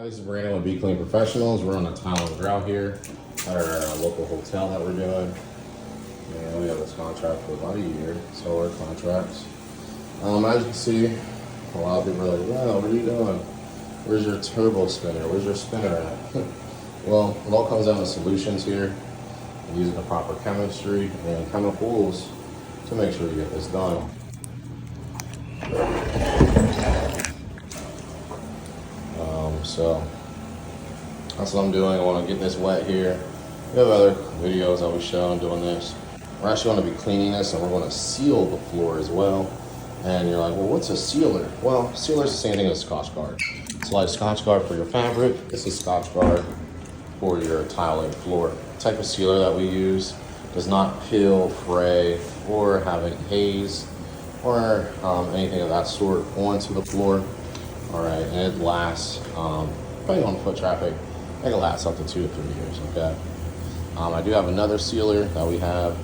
This is Brandon with Be Clean Professionals. We're on a tile and grout here at our local hotel that we're doing. And we have this contract for about a year, solar contracts. As you can see, a lot of people are like, wow, what are you doing? Where's your turbo spinner? Where's your spinner at? Well, it all comes down to solutions here, and using the proper chemistry and chemicals to make sure you get this done. So that's what I'm doing. I want to get this wet here. We have other videos that we show on doing this. We're actually going to be cleaning this, and we're going to seal the floor as well. And you're like, well, what's a sealer? Well, sealer is the same thing as Scotch Guard. It's like Scotch Guard for your fabric. This is Scotch Guard for your tile and floor. The type of sealer that we use does not peel, fray, or have any haze or anything of that sort onto the floor. All right, and it lasts, depending on foot traffic, it can last up to 2 to 3 years, okay? I do have another sealer that we have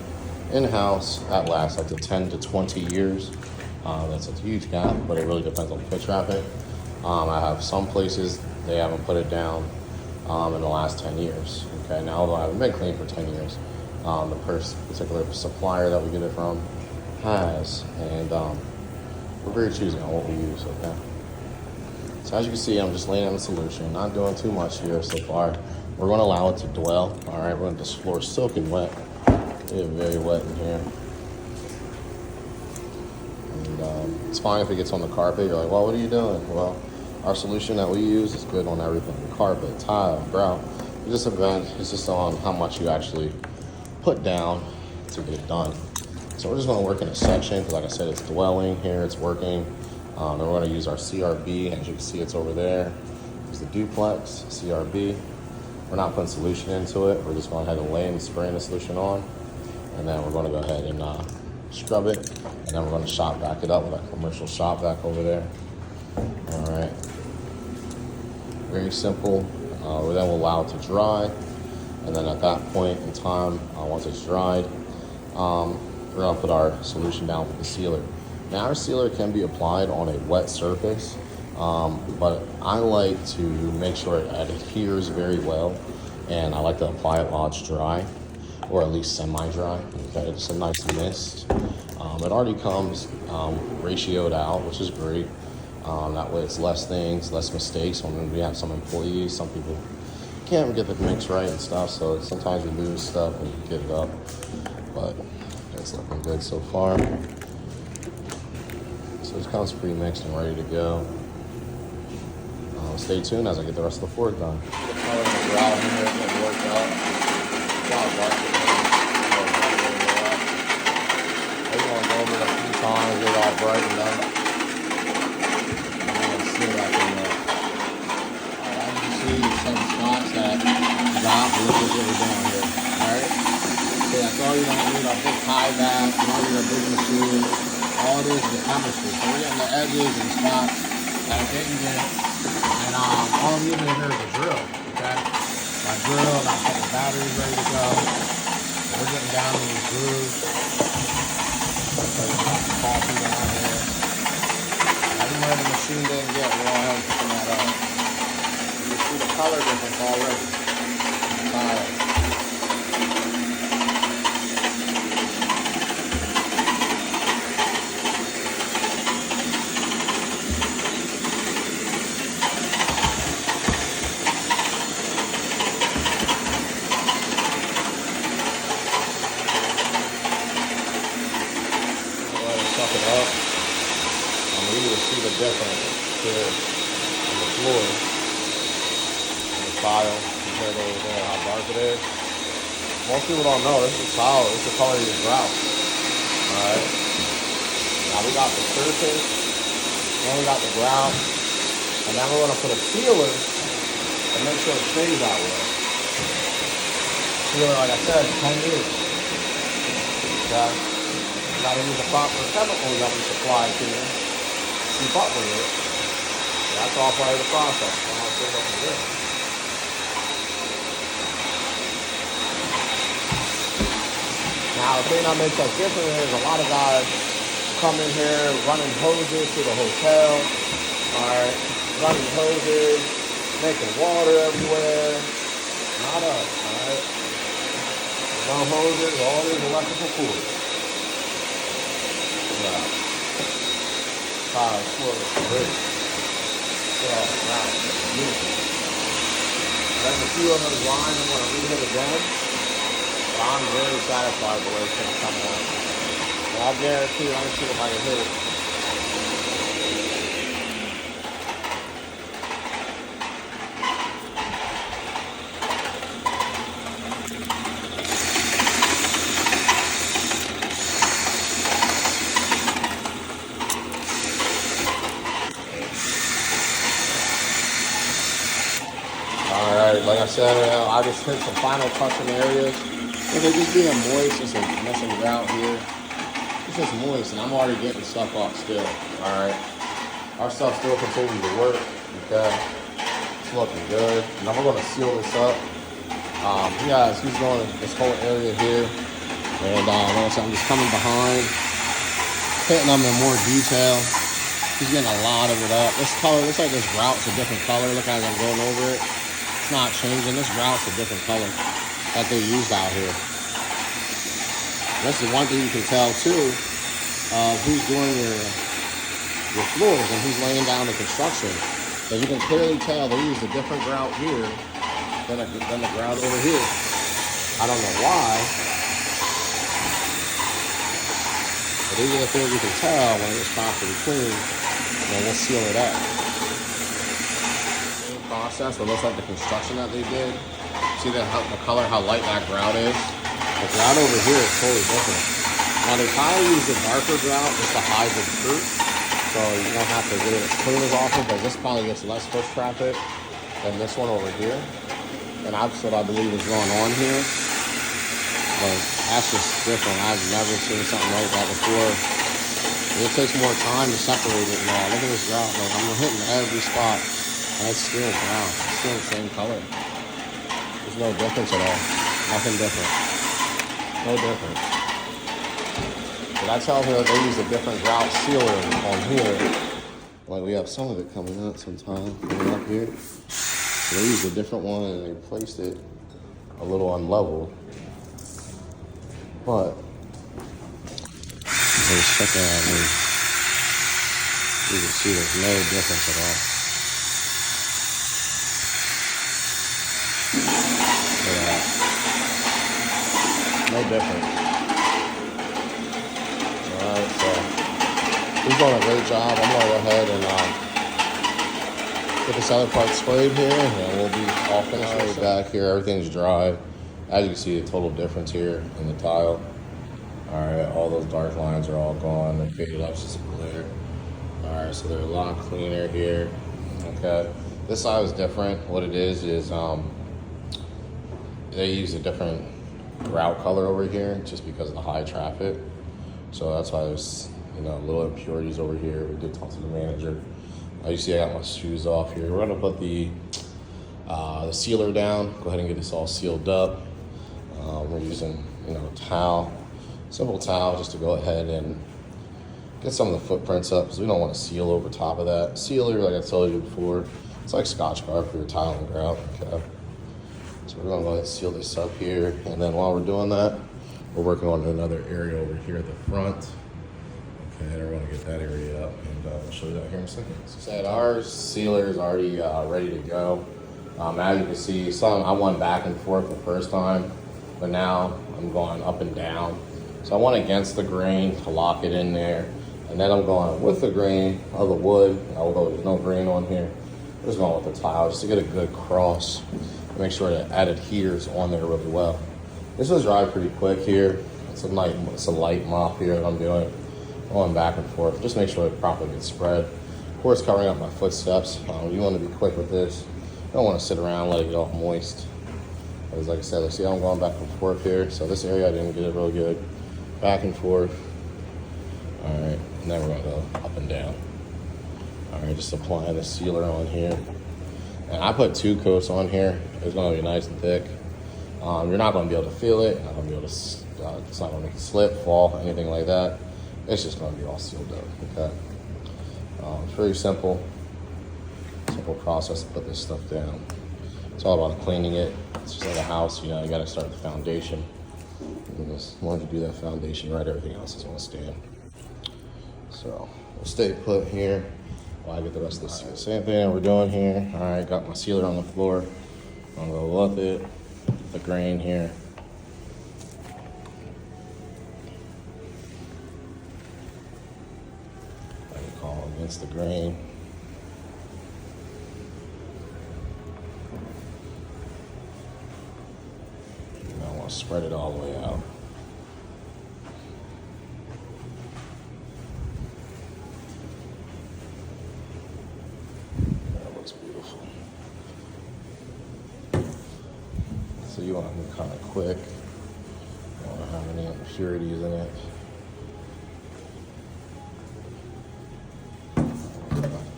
in-house that lasts up to 10 to 20 years. That's a huge gap, but it really depends on foot traffic. I have some places, they haven't put it down in the last 10 years, okay? Now, although I haven't been clean for 10 years, the particular supplier that we get it from has, and we're very choosy on what we use, okay? So as you can see, I'm just laying out a solution, not doing too much here so far. We're going to allow it to dwell. All right, we're going to this floor soaking wet. It is very wet in here. And it's fine if it gets on the carpet. You're like, well, what are you doing? Well, our solution that we use is good on everything. Carpet, tile, grout. It's just on how much you actually put down to get it done. So we're just going to work in a section because, like I said, it's dwelling here. It's working. Then we're going to use our CRB. As you can see, it's over there. It's the duplex CRB. We're not putting solution into it. We're just going ahead and laying and spraying the solution on. And then we're going to go ahead and scrub it. And then we're going to shop vac it up with our commercial shop vac over there. All right. Very simple. We then will allow it to dry. And then at that point in time, once it's dried, we're going to put our solution down with the sealer. Now, our sealer can be applied on a wet surface, but I like to make sure it adheres very well, and I like to apply it while it's dry, or at least semi-dry. Okay, it's a nice mist. It already comes ratioed out, which is great. That way it's less things, less mistakes. When we have some employees, some people can't get the mix right and stuff, so sometimes we lose stuff when you get it up, but it's looking good so far. So this comes pre-mixed and ready to go. Stay tuned as I get the rest of the floor done. The color of the grout here is getting worked out. We're going to go over it a few times, get it all brightened up. And then seal that thing up. Alright, as you can see, some spots that got look at what we're doing here. Alright? So that's all you don't need, a big high vac, you don't need a big machine. All it is the chemistry. So we're getting the edges and spots that I didn't get. And all I'm using here is a drill, okay? My drill, and I got the batteries ready to go. So we're getting down in these grooves. So we got the coffee down here. Everywhere the machine didn't get, we're all ahead picking that up. You see the color difference already. Suck it up. You will see the difference here on the floor, on the tile, compared to over there, how dark it is. Most people don't know, this is tile, this is the color of your grout. Alright. Now we got the surface, and we got the grout, and now we're going to put a sealer and make sure it stays that way. Sealer, like I said, 10 years. Okay. You gotta use the proper chemicals that we supply to you. Keep up with it. That's all part of the process. Now, the thing that makes us different is a lot of guys come in here running hoses to the hotel. Alright, running hoses, making water everywhere. Not us, alright? No hoses, all these electrical cords. Yeah. Tile, floor, great. Yeah, wow, beautiful. There's a few of those lines I'm going to re-hit again. But I'm very satisfied with the way it's going to come out. And I'll guarantee, let me see if I can hit it. Alright, like I said, I just hit some final touching areas. If they're just being moist, just messing around here. It's just moist, and I'm already getting stuff off still. Alright. Our stuff still continues to work. Okay. It's looking good. Now we're going to seal this up. Yeah, he's going this whole area here. And like I said, I'm just coming behind, hitting them in more detail. He's getting a lot of it up. This color looks like this Grout's a different color. Look as I'm going over it. It's not changing. This Grout's a different color that they used out here. That's the one thing you can tell too, who's doing your floors and who's laying down the construction. Because you can clearly tell they used a different Grout here than the Grout over here. I don't know why. But these are the things you can tell when it's properly clean, and we'll seal it up. Same process, but it looks like the construction that they did. See the color, how light that Grout is? The Grout over here is totally different. Now they kind of use the darker Grout just to hide the dirt, so you don't have to get it as clean as often, but this probably gets less foot traffic than this one over here. And that's what I believe is going on here. But that's just different. I've never seen something like that before. It takes more time to separate it now. Look at this Grout. Like, I'm hitting every spot. And it's still brown. It's still the same color. There's no difference at all. Nothing different. No difference. But I tell her they use a different Grout sealer on here. Like we have some of it coming out sometime. Coming up here. So they used a different one and they placed it a little unlevel. But let's check that out. You can see there's no difference at all. Look at that. No difference. Alright, so he's doing a great job. I'm gonna go ahead and get this other part sprayed here, and we'll be all finished. Right back here, everything's dry. As you can see, the total difference here in the tile. All right, all those dark lines are all gone. They're faded up just clear. All right, so they're a lot cleaner here. Okay, this side is different. What it is they use a different Grout color over here just because of the high traffic. So that's why there's little impurities over here. We did talk to the manager. You see, I got my shoes off here. We're gonna put the sealer down. Go ahead and get this all sealed up. We're using, a towel, simple towel, just to go ahead and get some of the footprints up because we don't want to seal over top of that. Sealer, like I told you before, it's like Scotch Guard for your tile and Grout. Okay. So we're gonna go ahead and seal this up here, and then while we're doing that, we're working on another area over here at the front. Okay, and we're gonna get that area up, and I'll show you that here in a second. So said our sealer is already ready to go. As you can see, I went back and forth the first time, but now I'm going up and down. So I went against the grain to lock it in there, and then I'm going with the grain of the wood, although there's no grain on here. I'm just going with the tile just to get a good cross, make sure that it adheres on there really well. This was dry pretty quick here. It's a light mop here that I'm doing, going back and forth. Just make sure it properly gets spread. Of course, covering up my footsteps. You want to be quick with this. You don't want to sit around and let it get all moist. Because like I said, see how I'm going back and forth here. So this area I didn't get it real good. Back and forth. All right, and then we're gonna go up and down. All right, just applying the sealer on here. And I put 2 coats on here. It's gonna be nice and thick. You're not gonna be able to feel it. You're not gonna be able to, it's not gonna make it slip, fall, anything like that. It's just gonna be all sealed up, okay? It's very simple. Simple process to put this stuff down. It's all about cleaning it. It's just like a house, you know, you gotta start with the foundation. And as long as you do that foundation right, everything else is gonna stand. So we'll stay put here while I get the rest of this. Same thing that we're doing here. All right, got my sealer on the floor. I'm gonna go up it, the grain here. I can call against the grain. And I want to spread it all the way out. That looks beautiful. So you want to be kind of quick. You don't want to have any impurities in it.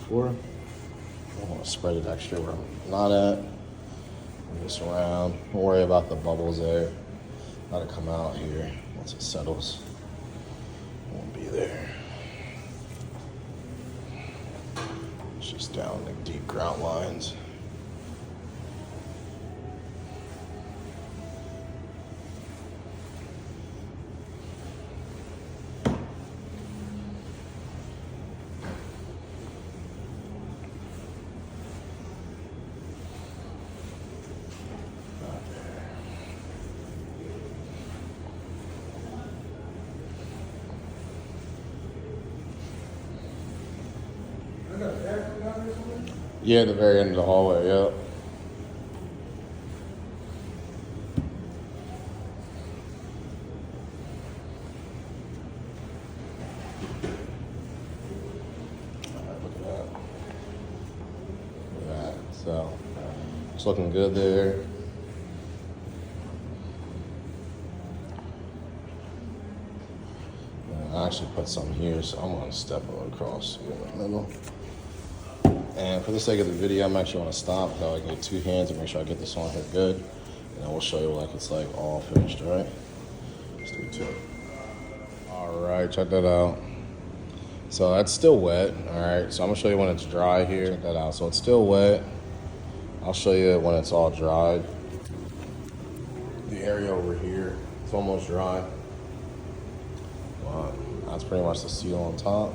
I want to spread it extra where I'm not at. Just around. Don't worry about the bubbles there. Let it come out here. Once it settles, it won't be there. It's just down the deep grout lines. Yeah, at the very end of the hallway, yep. Alright, look at that. Look at that. So, it's looking good there. I actually put some here, so I'm gonna step across here in the middle. And for the sake of the video, I'm actually gonna stop so I can get two hands and make sure I get this on here good. And then we'll show you like it's like all finished, all right? Let's do two. All right, check that out. So that's still wet, all right? So I'm gonna show you when it's dry here. Check that out. So it's still wet. I'll show you when it's all dried. The area over here, it's almost dry. That's pretty much the seal on top.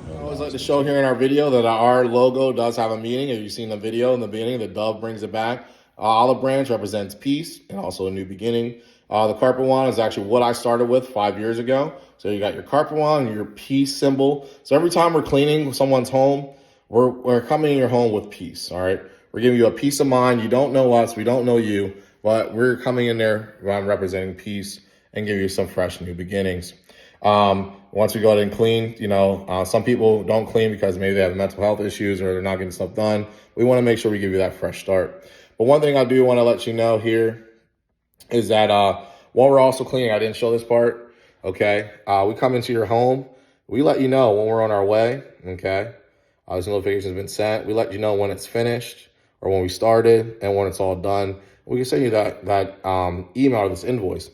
I always like to show here in our video that our logo does have a meaning. If you've seen the video in the beginning, the dove brings it back. Olive branch represents peace and also a new beginning. The carpet wand is actually what I started with 5 years ago. So you got your carpet wand and your peace symbol. So every time we're cleaning someone's home, we're coming in your home with peace, all right? We're giving you a peace of mind. You don't know us, we don't know you, but we're coming in there representing peace and give you some fresh new beginnings. Once we go ahead and clean, you know, some people don't clean because maybe they have mental health issues or they're not getting stuff done. We want to make sure we give you that fresh start. But one thing I do want to let you know here is that while we're also cleaning, I didn't show this part, okay? We come into your home. We let you know when we're on our way, okay? This notification has been sent. We let you know when it's finished or when we started and when it's all done. We can send you that email or this invoice.